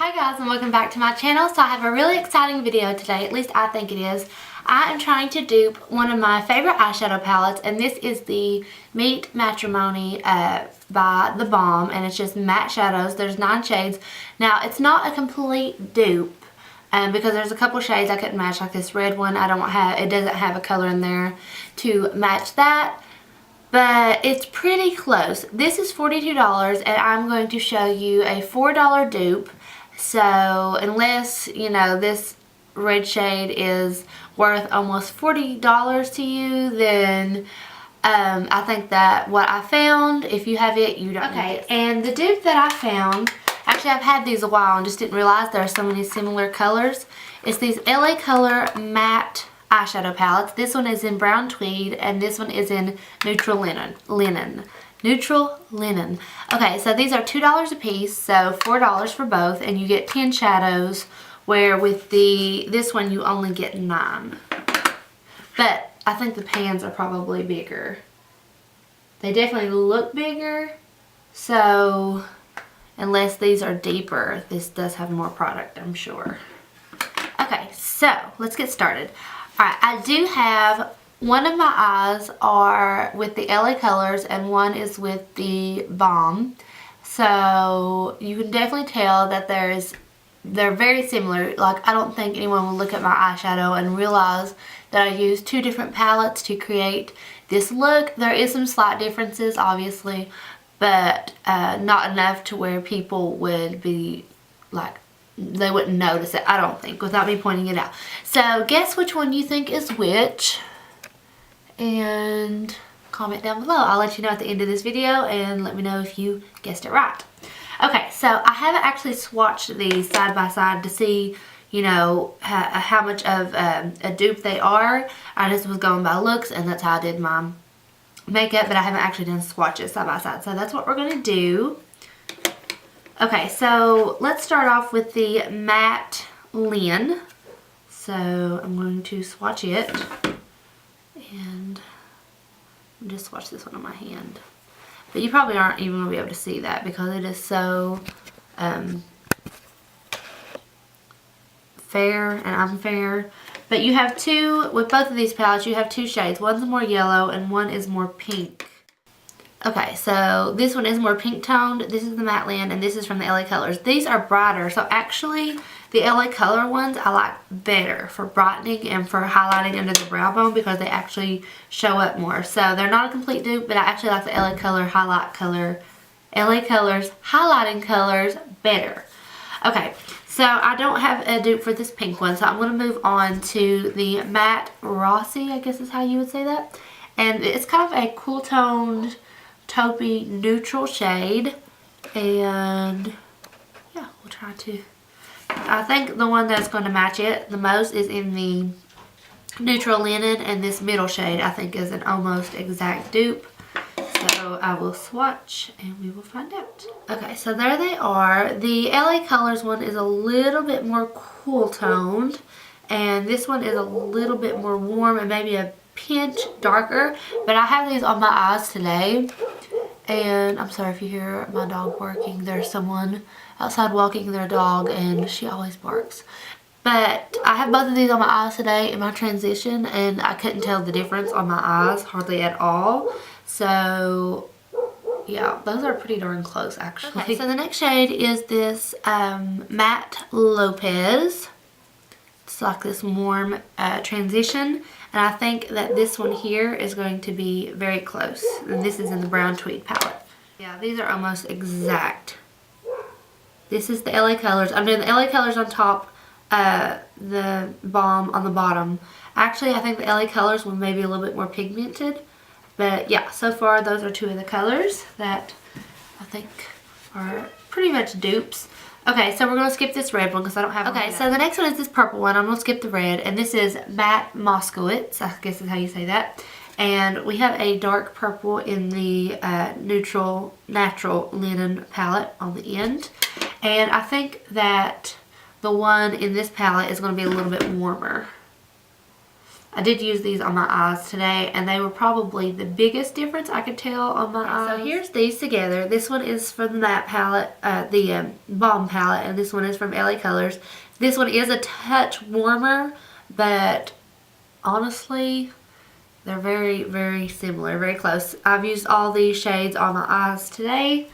Hi guys, and welcome back to my channel. So I have a really exciting video today, at least I think it is. I am trying to dupe one of my favorite eyeshadow palettes, and this is the Meet Matrimony by the Balm, and it's just matte shadows. There's 9 shades. Now it's not a complete dupe because there's a couple shades I couldn't match, like this red one. It doesn't have a color in there to match that. But it's pretty close. This is $42 and I'm going to show you a $4 dupe. So unless, you know, this red shade is worth almost $40 to you, then I think that what I found, if you have it, you don't need it. And the dupe that I found, actually I've had these a while and just didn't realize there are so many similar colors. It's these LA Color matte eyeshadow palettes. This one is in brown tweed and this one is in neutral linen. Neutral linen. Okay, so these are $2 a piece, so $4 for both, and you get 10 shadows, where with this one you only get 9. But I think the pans are probably bigger. They definitely look bigger, so unless these are deeper, this does have more product, I'm sure. Okay, so let's get started. Alright, I do have one of my eyes are with the LA Colors and one is with the Balm. So you can definitely tell that they're very similar. Like, I don't think anyone will look at my eyeshadow and realize that I used 2 different palettes to create this look. There is some slight differences, obviously, but not enough to where people would be like, they wouldn't notice it, I don't think, without me pointing it out. So guess which one you think is which, and comment down below. I'll let you know at the end of this video and let me know if you guessed it right. Okay, so I haven't actually swatched these side by side to see, you know, how much of a dupe they are. I just was going by looks, and that's how I did my makeup, but I haven't actually done swatches side by side. So that's what we're going to do. Okay, so let's start off with the matte Lin. So I'm going to swatch it, and I'll just swatch this one on my hand. But you probably aren't even going to be able to see that because it is so fair and unfair. But you have with both of these palettes, you have 2 shades. One's more yellow and one is more pink. Okay, so this one is more pink toned. This is the matte Lin, and this is from the LA Colors. These are brighter, so actually the LA Color ones I like better for brightening and for highlighting under the brow bone because they actually show up more. So they're not a complete dupe, but I actually like the LA Colors highlighting colors better. Okay, so I don't have a dupe for this pink one, so I'm going to move on to the matte Rossi, I guess is how you would say that. And it's kind of a cool toned taupey neutral shade, and yeah, we'll try to. I think the one that's going to match it the most is in the neutral linen, and this middle shade I think is an almost exact dupe. So I will swatch and we will find out. Okay, so there they are. The LA Colors one is a little bit more cool toned, and this one is a little bit more warm and maybe a pinch darker, but I have these on my eyes today. And I'm sorry if you hear my dog barking. There's someone outside walking their dog and she always barks. But I have both of these on my eyes today in my transition, and I couldn't tell the difference on my eyes hardly at all. So yeah, those are pretty darn close actually. Okay, so the next shade is this matte Lopez. It's like this warm transition. And I think that this one here is going to be very close. And this is in the brown tweed palette. Yeah, these are almost exact. This is the LA Colors. I'm doing the LA Colors on top, the Balm on the bottom. Actually, I think the LA Colors one may be a little bit more pigmented. But yeah, so far those are 2 of the colors that I think are pretty much dupes. Okay, so we're going to skip this red one because I don't have one. Okay, so the next one is this purple one. I'm going to skip the red. And this is Matte Moskowitz, I guess is how you say that. And we have a dark purple in the natural linen palette on the end. And I think that the one in this palette is going to be a little bit warmer. I did use these on my eyes today, and they were probably the biggest difference I could tell on my eyes. So here's these together. This one is from the matte palette, the Balm palette, and this one is from LA Colors. This one is a touch warmer, but honestly, they're very, very similar, very close. I've used all these shades on my eyes today.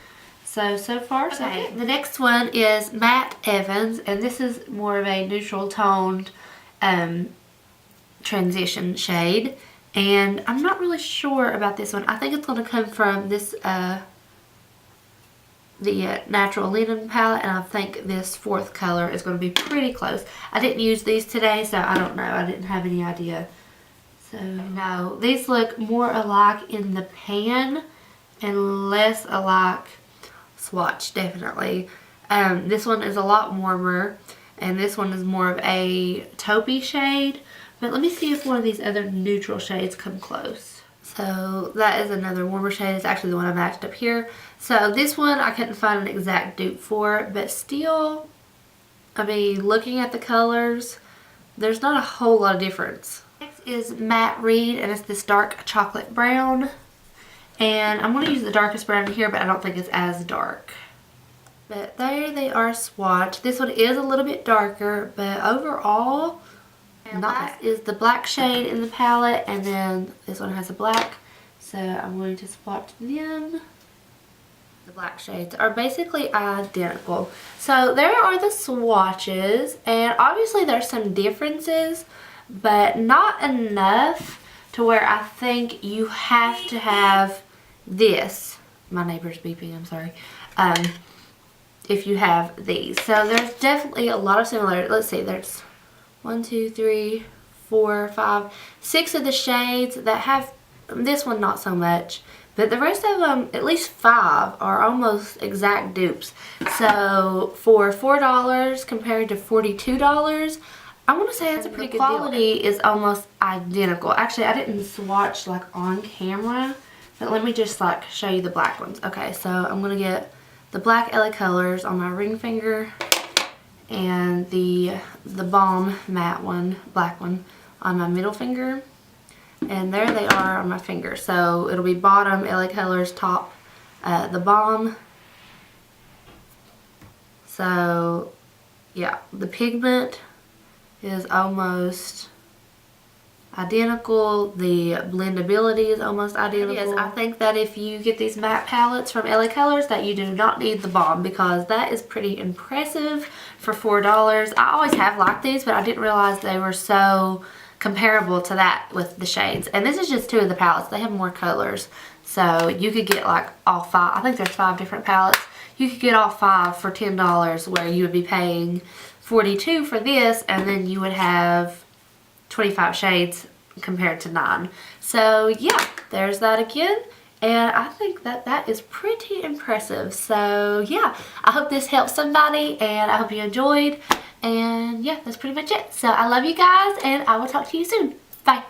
So far, so good. The next one is Matte Evans, and this is more of a neutral toned transition shade. And I'm not really sure about this one. I think it's going to come from this, the Natural Linen palette, and I think this fourth color is going to be pretty close. I didn't use these today, so I don't know. I didn't have any idea. So, no, these look more alike in the pan and less alike swatch, definitely. This one is a lot warmer, and this one is more of a taupey shade. But let me see if one of these other neutral shades come close. So that is another warmer shade. It's actually the one I matched up here. So this one I couldn't find an exact dupe for, but still, I mean, looking at the colors, there's not a whole lot of difference. Next is Matte Reed, and it's this dark chocolate brown. And I'm going to use the darkest brown here, but I don't think it's as dark. But there they are swatched. This one is a little bit darker, but overall, not bad. Is the black shade in the palette, and then this one has a black. So I'm going to swatch them. The black shades are basically identical. So there are the swatches, and obviously there's some differences, but not enough to where I think you have to have this. My neighbor's beeping, I'm sorry. If you have these. So there's definitely a lot of similarity. Let's see, there's 1, 2, 3, 4, 5, 6 of the shades that have, this one not so much, but the rest of them, at least 5, are almost exact dupes. So for $4 compared to $42, I want to say that's a pretty good deal. The quality is almost identical. Actually, I didn't swatch like on camera, but let me just like show you the black ones. Okay, so I'm going to get the black LA Colors on my ring finger and the Balm matte one, black one, on my middle finger. And there they are on my finger. So it'll be bottom LA Colors, top the Balm. So yeah, the pigment is almost identical. The blendability is almost identical. Yes, I think that if you get these matte palettes from LA Colors, that you do not need the Balm, because that is pretty impressive for $4. I always have liked these, but I didn't realize they were so comparable to that with the shades. And this is just 2 of the palettes. They have more colors, so you could get like all 5. I think there's 5 different palettes. You could get all 5 for $10, where you would be paying $42 for this, and then you would have 25 shades compared to 9. So yeah, there's that again, and I think that that is pretty impressive. So yeah, I hope this helps somebody, and I hope you enjoyed, and yeah, that's pretty much it. So I love you guys, and I will talk to you soon. Bye.